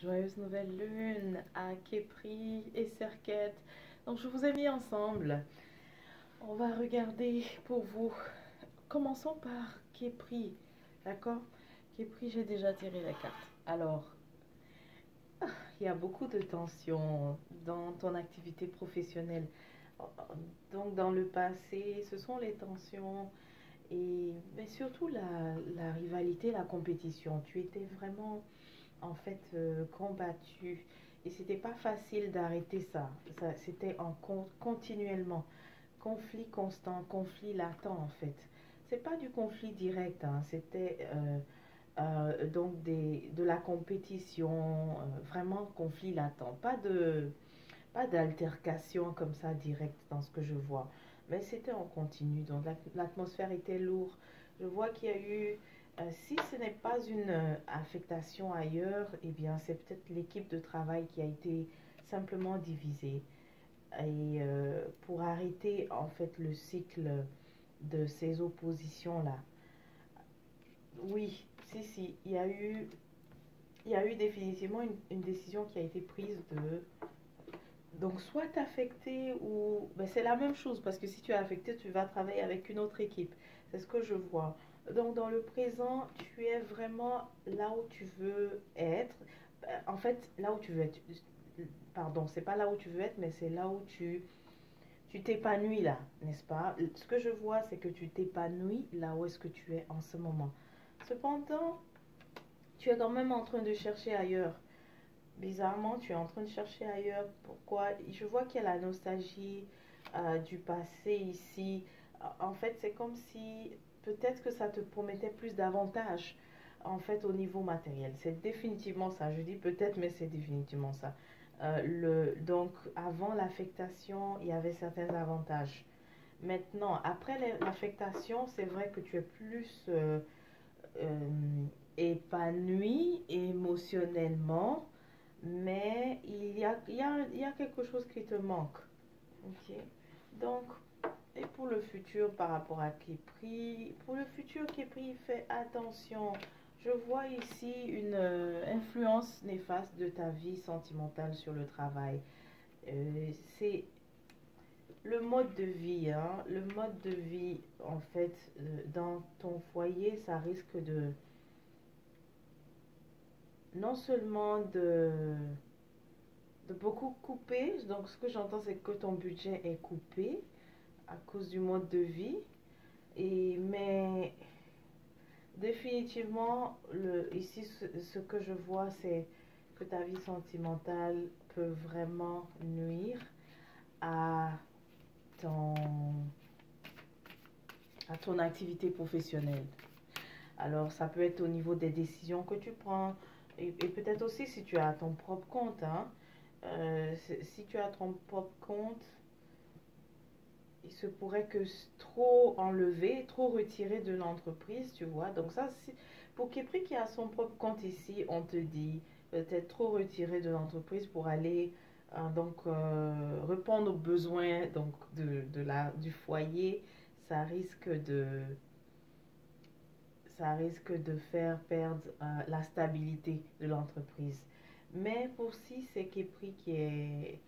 Joyeuse nouvelle lune à Képri et Serket. Donc je vous ai mis ensemble. On va regarder pour vous. Commençons par Képri. D'accord? Képri, j'ai déjà tiré la carte. Alors, il y a beaucoup de tensions dans ton activité professionnelle. Donc dans le passé, ce sont les tensions mais surtout la rivalité, la compétition. Tu étais vraiment en fait combattu et c'était pas facile d'arrêter ça c'était continuellement conflit constant, conflit latent en fait. C'est pas du conflit direct, hein, c'était donc de la compétition, vraiment conflit latent, pas d'altercation comme ça direct dans ce que je vois, mais c'était en continu, donc l'atmosphère était lourde. Je vois qu'il y a eu, si ce n'est pas une affectation ailleurs, eh bien c'est peut-être l'équipe de travail qui a été simplement divisée. Et pour arrêter en fait le cycle de ces oppositions-là, oui, si, il y a eu définitivement une décision qui a été prise de donc, soit affecté ou... Ben, c'est la même chose parce que si tu es affecté, tu vas travailler avec une autre équipe. C'est ce que je vois. Donc, dans le présent, tu es vraiment là où tu veux être. En fait, là où tu veux être. Pardon, c'est pas là où tu veux être, mais c'est là où tu t'épanouis là, n'est-ce pas? Ce que je vois, c'est que tu t'épanouis là où est-ce que tu es en ce moment. Cependant, tu es quand même en train de chercher ailleurs. Bizarrement, tu es en train de chercher ailleurs. Pourquoi? Je vois qu'il y a la nostalgie du passé ici. En fait, c'est comme si peut-être que ça te promettait plus d'avantages en fait au niveau matériel. C'est définitivement ça. Je dis peut-être, mais c'est définitivement ça. Donc, avant l'affectation, il y avait certains avantages. Maintenant, après l'affectation, c'est vrai que tu es plus épanoui émotionnellement, mais il y a quelque chose qui te manque. Ok. Donc, et pour le futur par rapport à Képri, pour le futur Képri, fais attention. Je vois ici une influence néfaste de ta vie sentimentale sur le travail. C'est le mode de vie, hein. Le mode de vie, en fait, dans ton foyer, ça risque de non seulement de beaucoup couper. Donc, ce que j'entends, c'est que ton budget est coupé à cause du mode de vie. Mais définitivement, ici, ce que je vois, c'est que ta vie sentimentale peut vraiment nuire à ton, à ton activité professionnelle. Alors, ça peut être au niveau des décisions que tu prends et peut-être aussi si tu as ton propre compte, hein. Si tu as ton propre compte, il se pourrait que trop enlevé, trop retiré de l'entreprise, tu vois. Donc ça, pour Képri qui a son propre compte ici, on te dit peut-être trop retiré de l'entreprise pour aller répondre aux besoins donc du foyer. Ça risque de, ça risque de faire perdre la stabilité de l'entreprise. Mais pour si c'est Képri qui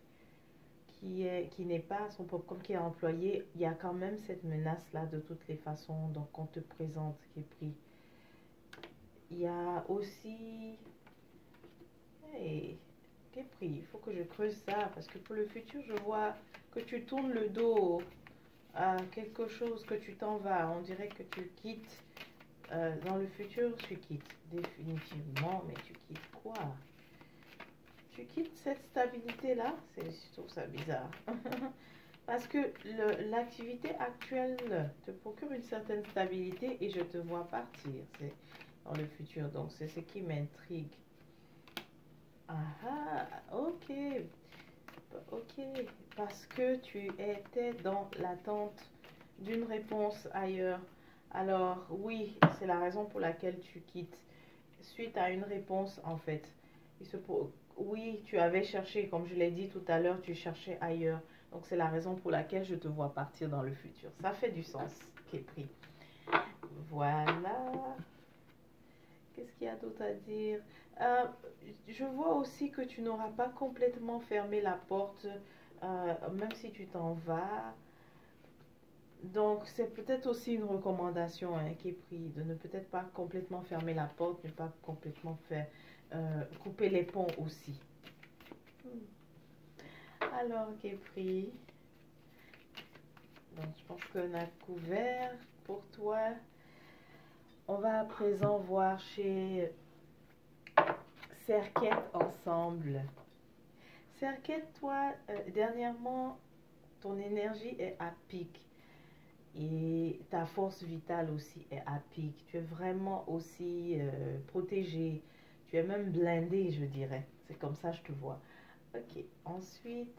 n'est pas son propre compte, qui est employé, il y a quand même cette menace-là de toutes les façons, donc on te présente qui est pris. Il y a aussi... Hey, qui est pris? Il faut que je creuse ça, parce que pour le futur, je vois que tu tournes le dos à quelque chose, que tu t'en vas. On dirait que tu quittes. Dans le futur, tu quittes définitivement, mais tu quittes quoi? Tu quittes cette stabilité-là? Je trouve ça bizarre. Parce que l'activité actuelle te procure une certaine stabilité et je te vois partir dans le futur. Donc, c'est ce qui m'intrigue. Ah, ok. Ok. Parce que tu étais dans l'attente d'une réponse ailleurs. Alors, oui, c'est la raison pour laquelle tu quittes. Suite à une réponse, en fait. Oui, tu avais cherché, comme je l'ai dit tout à l'heure, tu cherchais ailleurs. Donc, c'est la raison pour laquelle je te vois partir dans le futur. Ça fait du sens, Képri. Voilà. Qu'est-ce qu'il y a d'autre à dire? Euh, je vois aussi que tu n'auras pas complètement fermé la porte, même si tu t'en vas. Donc, c'est peut-être aussi une recommandation hein, qui est prise, de ne peut-être pas complètement fermer la porte, ne pas complètement faire couper les ponts aussi. Alors, qui est pris. Donc, je pense qu'on a couvert pour toi. On va à présent voir chez Serquette ensemble. Serquette, toi, dernièrement, ton énergie est à pic. Et ta force vitale aussi est à pic. Tu es vraiment aussi protégé. Tu es même blindé, je dirais. C'est comme ça que je te vois. Ok. Ensuite,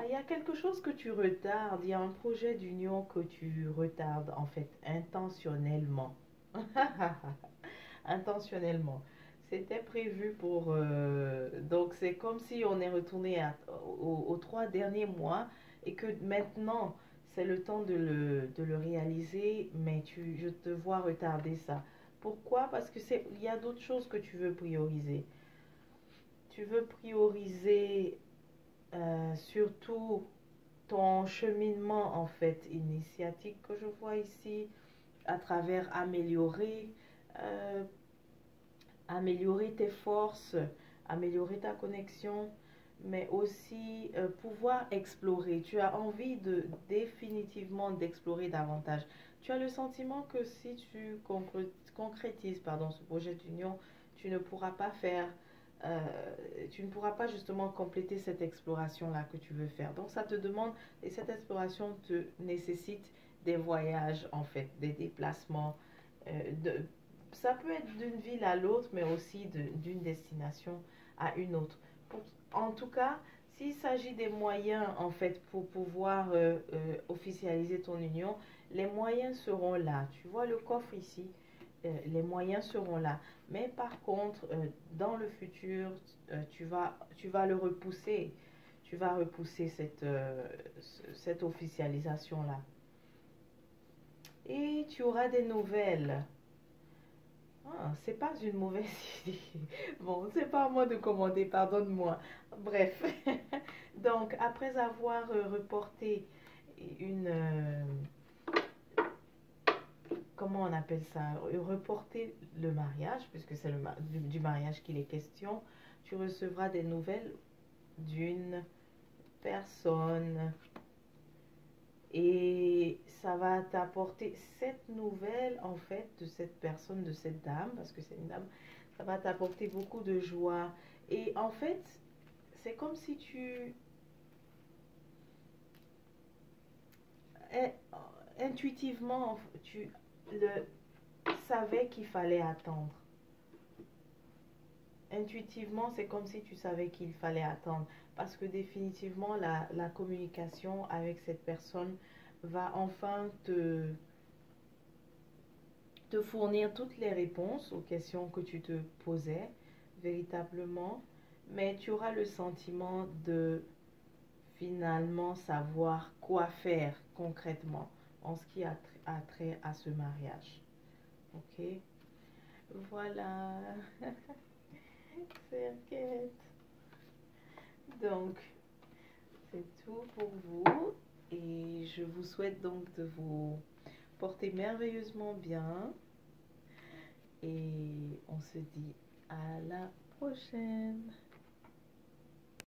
il y a quelque chose que tu retardes. Il y a un projet d'union que tu retardes, en fait, intentionnellement. Intentionnellement. C'était prévu pour... donc, c'est comme si on est retourné aux 3 derniers mois et que maintenant, c'est le temps de le réaliser, mais je te vois retarder ça. Pourquoi? Parce que il y a d'autres choses que tu veux prioriser. Tu veux prioriser surtout ton cheminement, en fait, initiatique que je vois ici, à travers euh, améliorer tes forces, améliorer ta connexion, mais aussi pouvoir explorer. Tu as envie de définitivement d'explorer davantage. Tu as le sentiment que si tu concrétises pardon, ce projet d'union, tu ne pourras pas faire, euh, tu ne pourras pas justement compléter cette exploration-là que tu veux faire. Donc ça te demande, et cette exploration te nécessite des voyages en fait, des déplacements, de ça peut être d'une ville à l'autre, mais aussi d'une destination à une autre. En tout cas, s'il s'agit des moyens, en fait, pour pouvoir officialiser ton union, les moyens seront là. Tu vois le coffre ici, les moyens seront là. Mais par contre, dans le futur, tu vas le repousser. Tu vas repousser cette officialisation-là. Et tu auras des nouvelles. Ah, c'est pas une mauvaise idée. Bon, c'est pas à moi de commander, pardonne-moi. Bref. Donc, après avoir reporté une... comment on appelle ça? Reporter le mariage, puisque c'est du mariage qu'il est question, tu recevras des nouvelles d'une personne. Et ça va t'apporter cette nouvelle, en fait, de cette personne, de cette dame, parce que c'est une dame, ça va t'apporter beaucoup de joie. Et en fait, c'est comme si eh, intuitivement, tu le savais qu'il fallait attendre. Intuitivement, c'est comme si tu savais qu'il fallait attendre. Parce que définitivement, la communication avec cette personne va enfin te fournir toutes les réponses aux questions que tu te posais véritablement, mais tu auras le sentiment de finalement savoir quoi faire concrètement en ce qui a trait à ce mariage. Ok? Voilà. C'est enquête. Donc, c'est tout pour vous et je vous souhaite donc de vous porter merveilleusement bien. Et on se dit à la prochaine.